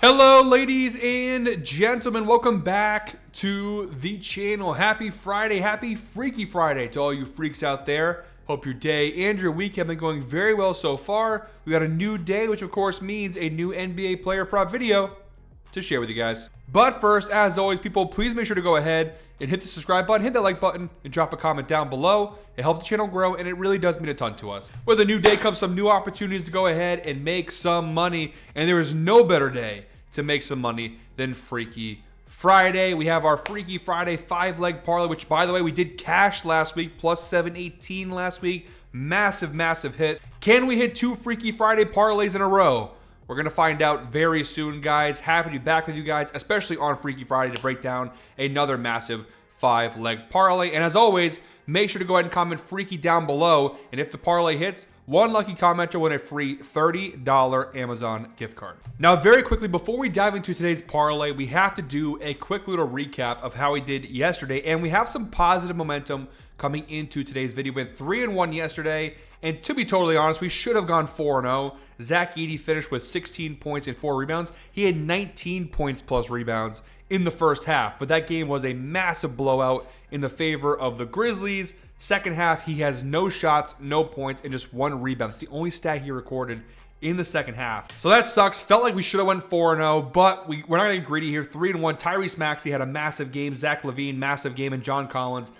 Hello, ladies and gentlemen. Welcome back to the channel. Happy Friday. Happy Freaky Friday to all you freaks out there. Hope your day and your week have been going very well so far. We got a new day, which of course means a new NBA player prop video to share with you guys. But first, as always, people, please make sure to go ahead and hit the subscribe button, hit that like button, and drop a comment down below. It helps the channel grow, and it really does mean a ton to us. With a new day comes some new opportunities to go ahead and make some money, and there is no better day to make some money than Freaky Friday. We have our Freaky Friday 5-leg parlay, which, by the way, we did cash last week, plus 718 last week. Massive, massive hit. Can we hit 2 Freaky Friday parlays in a row? We're going to find out very soon, guys. Happy to be back with you guys, especially on Freaky Friday, to break down another massive 5-leg parlay. And as always, make sure to go ahead and comment Freaky down below. And if the parlay hits, one lucky commenter will win a free $30 Amazon gift card. Now, very quickly, before we dive into today's parlay, we have to do a quick little recap of how we did yesterday. And we have some positive momentum coming into today's video. We went 3-1 yesterday. And to be totally honest, we should have gone 4-0. Zach Edey finished with 16 points and 4 rebounds. He had 19 points plus rebounds in the first half. But that game was a massive blowout in the favor of the Grizzlies. Second half, he has no shots, no points, and just 1 rebound. It's the only stat he recorded in the second half. So that sucks. Felt like we should have went 4-0, but we're not going to get greedy here. 3-1. Tyrese Maxey had a massive game. Zach LaVine, massive game. And John Collins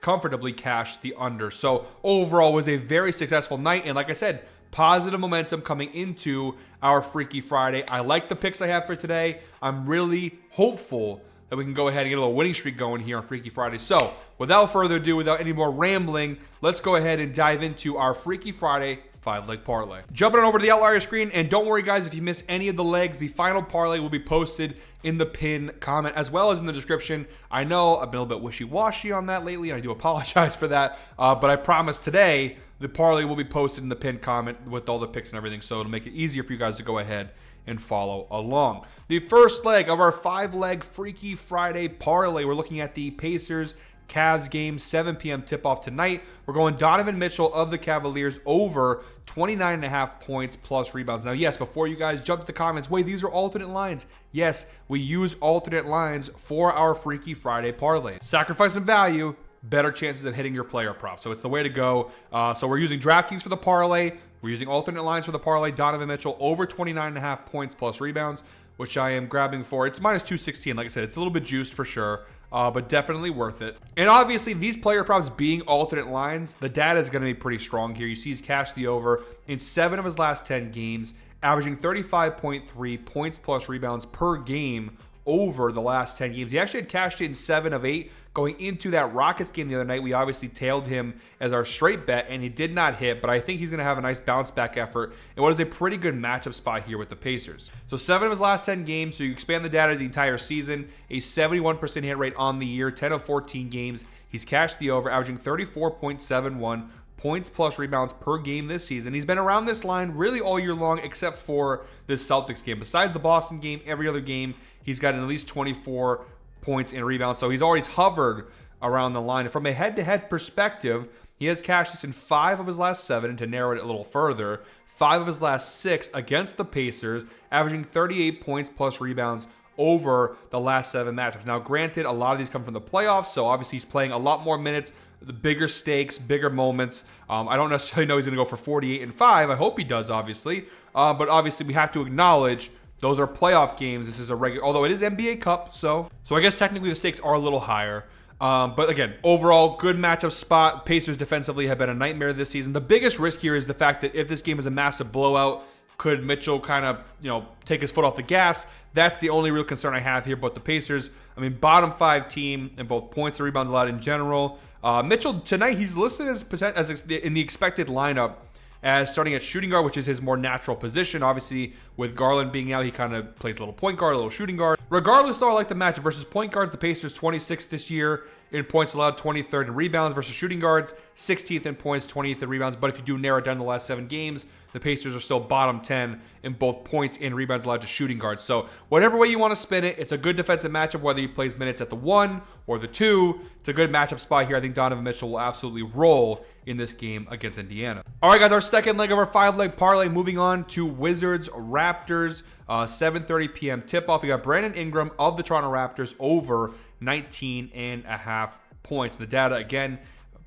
comfortably cashed the under. So overall, was a very successful night. And like I said, positive momentum coming into our Freaky Friday. I like the picks I have for today. I'm really hopeful that we can go ahead and get a little winning streak going here on Freaky Friday. So without further ado, without any more rambling, let's go ahead and dive into our Freaky Friday 5-leg parlay. Jumping on over to the outlier screen, and don't worry guys, if you miss any of the legs, the final parlay will be posted in the pin comment as well as in the description. I know I've been a little bit wishy-washy on that lately, and I do apologize for that, but I promise today the parlay will be posted in the pin comment with all the picks and everything, so it'll make it easier for you guys to go ahead and follow along. The first leg of our 5-leg Freaky Friday parlay, we're looking at the Pacers Cavs game, 7 p.m. tip-off tonight. We're going Donovan Mitchell of the Cavaliers over 29.5 points plus rebounds. Now, yes, before you guys jump to the comments, wait, these are alternate lines. Yes, we use alternate lines for our Freaky Friday parlay. Sacrifice some value, better chances of hitting your player prop. So it's the way to go. So we're using DraftKings for the parlay. We're using alternate lines for the parlay. Donovan Mitchell over 29.5 points plus rebounds, which I am grabbing for. It's minus 216. Like I said, it's a little bit juiced for sure, but definitely worth it. And obviously, these player props being alternate lines, the data is going to be pretty strong here. You see he's cashed the over in 7 of his last 10 games, averaging 35.3 points plus rebounds per game over the last 10 games. He actually had cashed in 7 of 8 going into that Rockets game the other night. We obviously tailed him as our straight bet, and he did not hit, but I think he's going to have a nice bounce back effort in what is a pretty good matchup spot here with the Pacers. So 7 of his last 10 games, so you expand the data to the entire season, a 71% hit rate on the year, 10 of 14 games. He's cashed the over, averaging 34.71 points plus rebounds per game this season. He's been around this line really all year long except for this Celtics game. Besides the Boston game, every other game, he's gotten at least 24 points and rebounds. So he's always hovered around the line. And from a head-to-head perspective, he has cashed this in 5 of his last 7, and to narrow it a little further, 5 of his last 6 against the Pacers, averaging 38 points plus rebounds over the last 7 matchups. Now, granted, a lot of these come from the playoffs, so obviously he's playing a lot more minutes, the bigger stakes, bigger moments. I don't necessarily know he's going to go for 48 and 5. I hope he does, obviously. But obviously, we have to acknowledge those are playoff games. This is a regular, although it is NBA Cup, so I guess technically the stakes are a little higher. But again, overall, good matchup spot. Pacers defensively have been a nightmare this season. The biggest risk here is the fact that if this game is a massive blowout, could Mitchell kind of, take his foot off the gas? That's the only real concern I have here. But the Pacers, bottom 5 team in both points and rebounds allowed in general. Mitchell tonight, he's listed as in the expected lineup as starting at shooting guard, which is his more natural position. Obviously, with Garland being out, he kind of plays a little point guard, a little shooting guard. Regardless, though, I like the matchup. Versus point guards, the Pacers 26th this year in points allowed, 23rd in rebounds. Versus shooting guards, 16th in points, 20th in rebounds. But if you do narrow it down the last 7 games, the Pacers are still bottom 10 in both points and rebounds allowed to shooting guards. So whatever way you want to spin it, it's a good defensive matchup, whether he plays minutes at the 1 or the 2. It's a good matchup spot here. I think Donovan Mitchell will absolutely roll in this game against Indiana. All right, guys, our second leg of our 5-leg parlay. Moving on to Wizards Raptors. 7:30 p.m. tip-off. We got Brandon Ingram of the Toronto Raptors over 19.5 points. The data, again,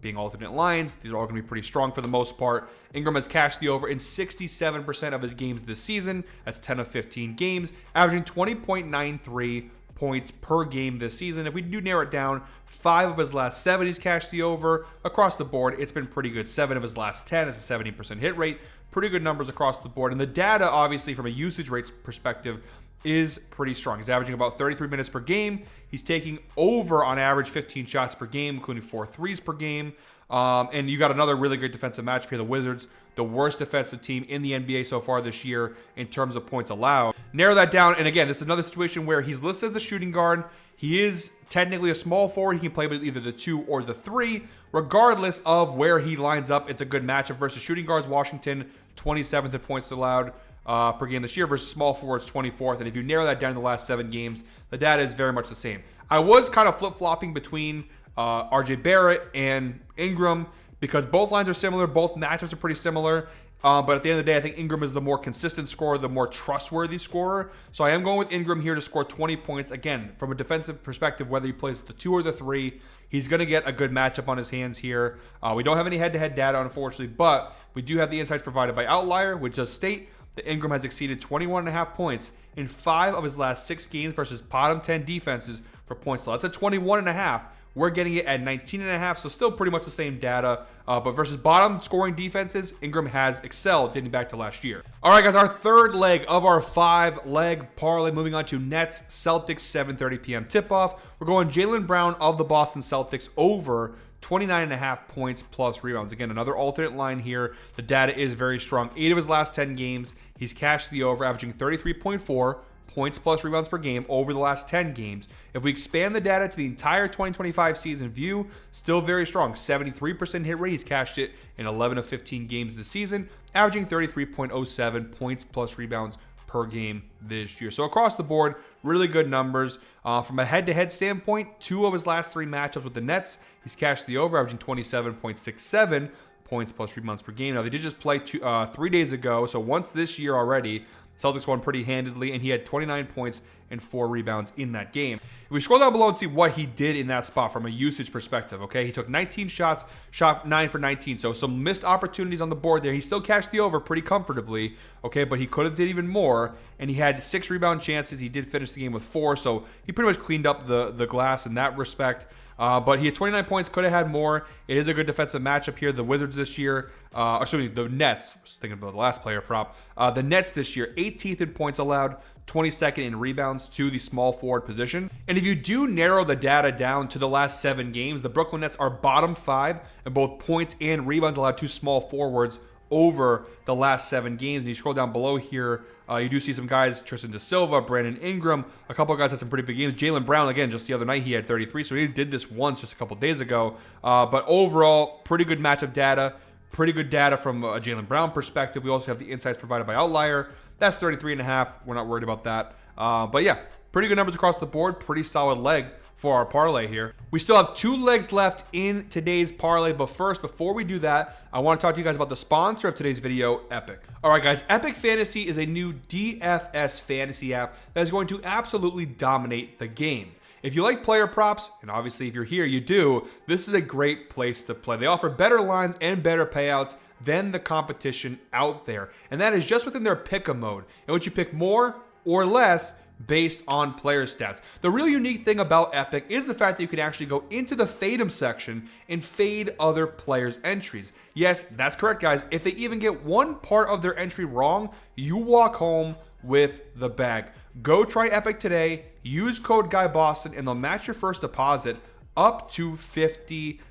being alternate lines, these are all going to be pretty strong for the most part. Ingram has cashed the over in 67% of his games this season. That's 10 of 15 games, averaging 20.93 points per game this season. If we do narrow it down, 5 of his last 7 he's cashed the over. Across the board, it's been pretty good. 7 of his last 10, that's a 70% hit rate. Pretty good numbers across the board. And the data, obviously, from a usage rates perspective, is pretty strong. He's averaging about 33 minutes per game. He's taking over on average 15 shots per game, including 4 threes per game. And you got another really great defensive matchup here. The Wizards, the worst defensive team in the NBA so far this year in terms of points allowed. Narrow that down, and again, this is another situation where he's listed as the shooting guard. He is technically a small forward. He can play with either the 2 or the 3. Regardless of where he lines up, it's a good matchup versus shooting guards. Washington, 27th in points allowed per game this year versus small forwards 24th. And if you narrow that down to the last 7 games, the data is very much the same. I was kind of flip-flopping between RJ Barrett and Ingram because both lines are similar. Both matchups are pretty similar. But at the end of the day, I think Ingram is the more consistent scorer, the more trustworthy scorer. So I am going with Ingram here to score 20 points. Again, from a defensive perspective, whether he plays the 2 or the 3, he's going to get a good matchup on his hands here. We don't have any head-to-head data, unfortunately, but we do have the insights provided by Outlier, which does state that Ingram has exceeded 21.5 points in 5 of his last 6 games versus bottom 10 defenses for points. So that's a 21.5. We're getting it at 19.5, so still pretty much the same data. But versus bottom scoring defenses, Ingram has excelled dating back to last year. All right, guys, our third leg of our 5-leg parlay. Moving on to Nets, Celtics, 7:30 p.m. tip-off. We're going Jaylen Brown of the Boston Celtics over 29.5 points plus rebounds. Again, another alternate line here. The data is very strong. 8 of his last 10 games, he's cashed the over, averaging 33.4 points plus rebounds per game over the last 10 games. If we expand the data to the entire 2025 season view, still very strong. 73% hit rate. He's cashed it in 11 of 15 games this season, averaging 33.07 points plus rebounds per game this year. So across the board, really good numbers. From a head-to-head standpoint, 2 of his last 3 matchups with the Nets, he's cashed the over, averaging 27.67 points plus rebounds per game. Now, they did just play 3 days ago, so once this year already, Celtics won pretty handedly, and he had 29 points and 4 rebounds in that game. If we scroll down below and see what he did in that spot from a usage perspective, okay? He took 19 shots, shot 9 for 19, so some missed opportunities on the board there. He still cashed the over pretty comfortably, okay? But he could have did even more, and he had 6 rebound chances. He did finish the game with 4, so he pretty much cleaned up the glass in that respect. But he had 29 points, could have had more. It is a good defensive matchup here. The Wizards this year, the Nets, I was thinking about the last player prop. The Nets this year, 18th in points allowed, 22nd in rebounds to the small forward position. And if you do narrow the data down to the last 7 games, the Brooklyn Nets are bottom 5 in both points and rebounds allowed to small forwards over the last 7 games. And you scroll down below here, you do see some guys, Tristan Da Silva, Brandon Ingram, a couple of guys had some pretty big games. Jaylen Brown, again, just the other night, he had 33, so he did this once just a couple days ago. But overall, pretty good matchup data, pretty good data from a Jaylen Brown perspective. We also have the insights provided by Outlier. That's 33.5. We're not worried about that. But yeah, pretty good numbers across the board, pretty solid leg for our parlay here. We still have 2 legs left in today's parlay, but first, before we do that, I want to talk to you guys about the sponsor of today's video, Epic. All right, guys, Epic Fantasy is a new DFS fantasy app that is going to absolutely dominate the game. If you like player props, and obviously if you're here, you do, this is a great place to play. They offer better lines and better payouts than the competition out there, and that is just within their pick-em mode, in which you pick more or less based on player stats. The real unique thing about Epic is the fact that you can actually go into the fade 'em section and fade other players' entries. Yes, that's correct, guys. If they even get one part of their entry wrong, you walk home with the bag. Go try Epic today. Use code GUYBOSTON, and they'll match your first deposit up to $50.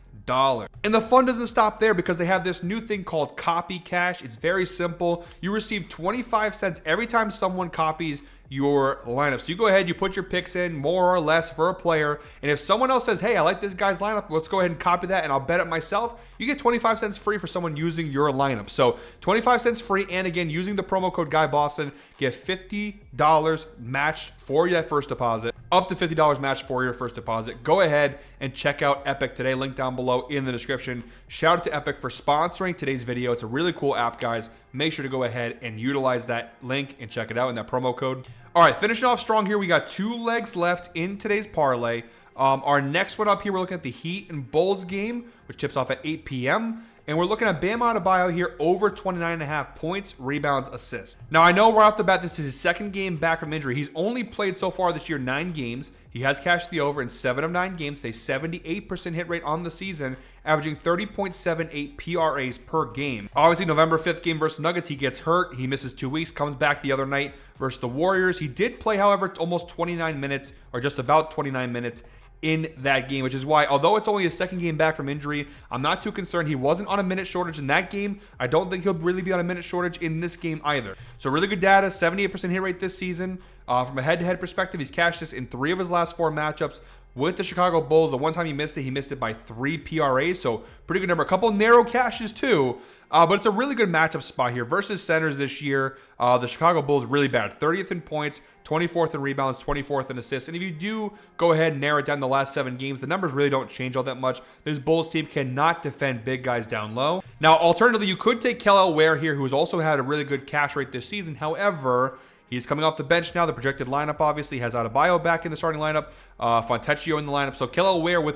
And the fun doesn't stop there because they have this new thing called Copy Cash. It's very simple. You receive 25 cents every time someone copies your lineup. So you go ahead, you put your picks in more or less for a player, and if someone else says, hey, I like this guy's lineup, let's go ahead and copy that and I'll bet it myself, you get 25 cents free for someone using your lineup. So 25 cents free, and again, using the promo code GUYBOSTON, get $50 matched for that first deposit. up to $50 match for your first deposit. Go ahead and check out Epic today. Link down below in the description. Shout out to Epic for sponsoring today's video. It's a really cool app, guys. Make sure to go ahead and utilize that link and check it out in that promo code. All right, finishing off strong here. We got 2 legs left in today's parlay. Our next one up here, we're looking at the Heat and Bulls game, which tips off at 8 p.m. And we're looking at Bam Adebayo here over 29.5 points, rebounds, assists. Now, I know right off the bat, this is his second game back from injury. He's only played so far this year 9 games. He has cashed the over in 7 of 9 games, a 78% hit rate on the season, averaging 30.78 PRAs per game. Obviously, November 5th game versus Nuggets, he gets hurt. He misses 2 weeks, comes back the other night versus the Warriors. He did play, however, almost 29 minutes, or just about 29 minutes in that game, which is why, although it's only his second game back from injury, I'm not too concerned. He wasn't on a minute shortage in that game. I don't think he'll really be on a minute shortage in this game either. So really good data, 78% hit rate this season. From a head-to-head perspective, he's cashed this in 3 of his last 4 matchups with the Chicago Bulls. The one time he missed it by 3 PRAs, so pretty good number. A couple narrow cashes too, but it's a really good matchup spot here. Versus centers this year, the Chicago Bulls really bad. 30th in points, 24th in rebounds, 24th in assists. And if you do go ahead and narrow it down the last 7 games, the numbers really don't change all that much. This Bulls team cannot defend big guys down low. Now, alternatively, you could take Kelly Ware here, who has also had a really good cash rate this season. However, he's coming off the bench now. The projected lineup obviously has Adebayo back in the starting lineup, Fontecchio in the lineup. So Kelly Ware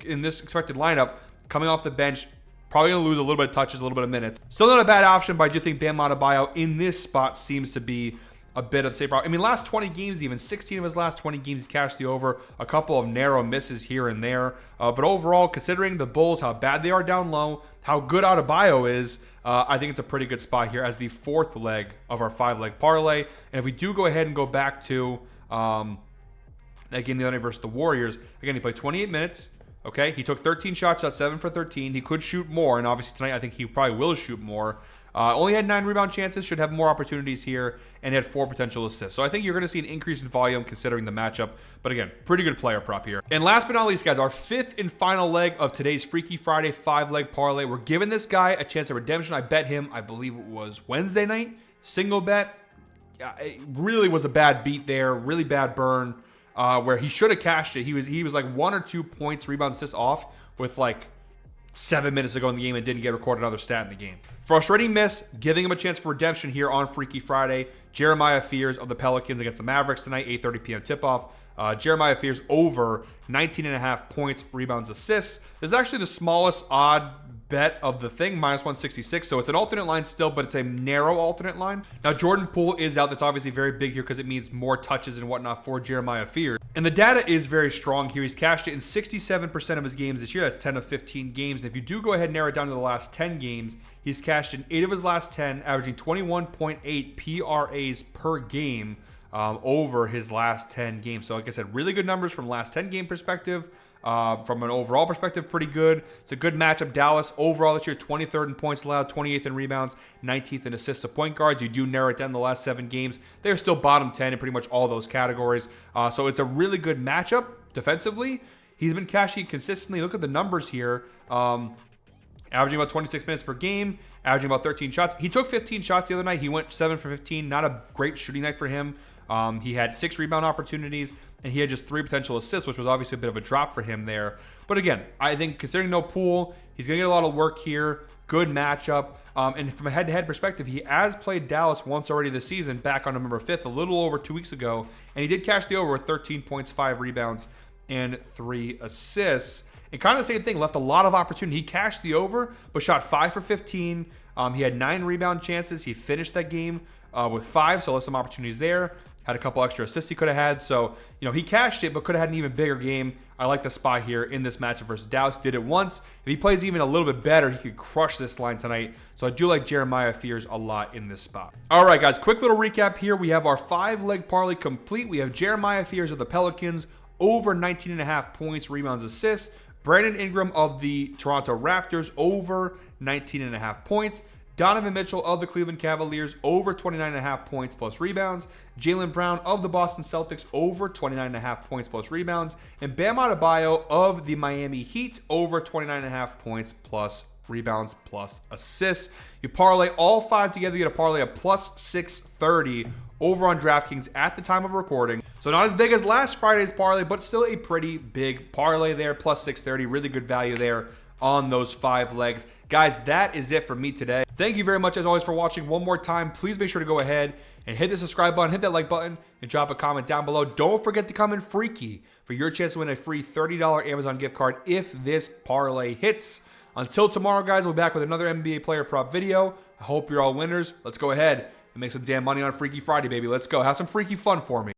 in this expected lineup coming off the bench, probably going to lose a little bit of touches, a little bit of minutes. Still not a bad option, but I do think Bam Adebayo in this spot seems to be a bit of the same problem. I mean, last 20 games, even 16 of his last 20 games, he's cashed the over. A couple of narrow misses here and there. But overall, considering the Bulls, how bad they are down low, how good Adebayo is, I think it's a pretty good spot here as the 4th leg of our 5-leg parlay. And if we do go ahead and go back to that game the other night versus the Warriors, again, he played 28 minutes. Okay, he took 13 shots, shot 7 for 13. He could shoot more, and obviously tonight I think he probably will shoot more. Only had 9 rebound chances, should have more opportunities here, and had 4 potential assists. So I think you're going to see an increase in volume considering the matchup. But again, pretty good player prop here. And last but not least, guys, our 5th and final leg of today's Freaky Friday 5-leg parlay. We're giving this guy a chance at redemption. I bet him, I believe it was Wednesday night, single bet. It really was a bad beat there, really bad burn. Where he should have cashed it. He was like 1 or 2 points, rebounds, assists off with like 7 minutes to go in the game and didn't get recorded another stat in the game. Frustrating miss, giving him a chance for redemption here on Freaky Friday. Jeremiah Fears of the Pelicans against the Mavericks tonight, 8:30 p.m. tip-off. Jeremiah Fears over 19.5 points, rebounds, assists. This is actually the smallest odd bet of the thing, minus 166. So it's an alternate line still, but it's a narrow alternate line. Now, Jordan Poole is out. That's obviously very big here because it means more touches and whatnot for Jeremiah Fears. And the data is very strong here. He's cashed it in 67% of his games this year. That's 10 of 15 games. And if you do go ahead and narrow it down to the last 10 games, he's cashed in 8 of his last 10, averaging 21.8 PRAs per game over his last 10 games. So like I said, really good numbers from last 10 game perspective. From an overall perspective, pretty good. It's a good matchup. Dallas overall this year, 23rd in points allowed, 28th in rebounds, 19th in assists to point guards. You do narrow it down the last 7 games. They're still bottom 10 in pretty much all those categories. So it's a really good matchup defensively. He's been cashing consistently. Look at the numbers here. Averaging about 26 minutes per game, averaging about 13 shots. He took 15 shots the other night. He went 7 for 15. Not a great shooting night for him. He had 6 rebound opportunities, and he had just 3 potential assists, which was obviously a bit of a drop for him there. But again, I think considering no Poole, he's going to get a lot of work here. Good matchup. And from a head-to-head perspective, he has played Dallas once already this season, back on November 5th, a little over 2 weeks ago. And he did cash the over with 13 points, 5 rebounds, and 3 assists. And kind of the same thing, left a lot of opportunity. He cashed the over, but shot 5 for 15. He had 9 rebound chances. He finished that game with 5, so left some opportunities there. Had a couple extra assists he could have had. So, he cashed it, but could have had an even bigger game. I like the spot here in this matchup versus Dallas. Did it once. If he plays even a little bit better, he could crush this line tonight. So I do like Jeremiah Fears a lot in this spot. All right, guys, quick little recap here. We have our 5-leg parlay complete. We have Jeremiah Fears of the Pelicans over 19.5 points, rebounds, assists. Brandon Ingram of the Toronto Raptors over 19.5 points. Donovan Mitchell of the Cleveland Cavaliers over 29.5 points plus rebounds. Jaylen Brown of the Boston Celtics over 29.5 points plus rebounds. And Bam Adebayo of the Miami Heat over 29.5 points plus rebounds plus assists. You parlay all 5 together, you get a parlay of plus 630 over on DraftKings at the time of recording. So not as big as last Friday's parlay, but still a pretty big parlay there, plus 630. Really good value there on those 5 legs. Guys, that is it for me today. Thank you very much as always for watching. One more time, please make sure to go ahead and hit the subscribe button, hit that like button, and drop a comment down below. Don't forget to comment freaky for your chance to win a free $30 Amazon gift card if this parlay hits. Until tomorrow, guys, we'll be back with another NBA player prop video. I hope you're all winners. Let's go ahead and make some damn money on Freaky Friday, baby. Let's go. Have some freaky fun for me.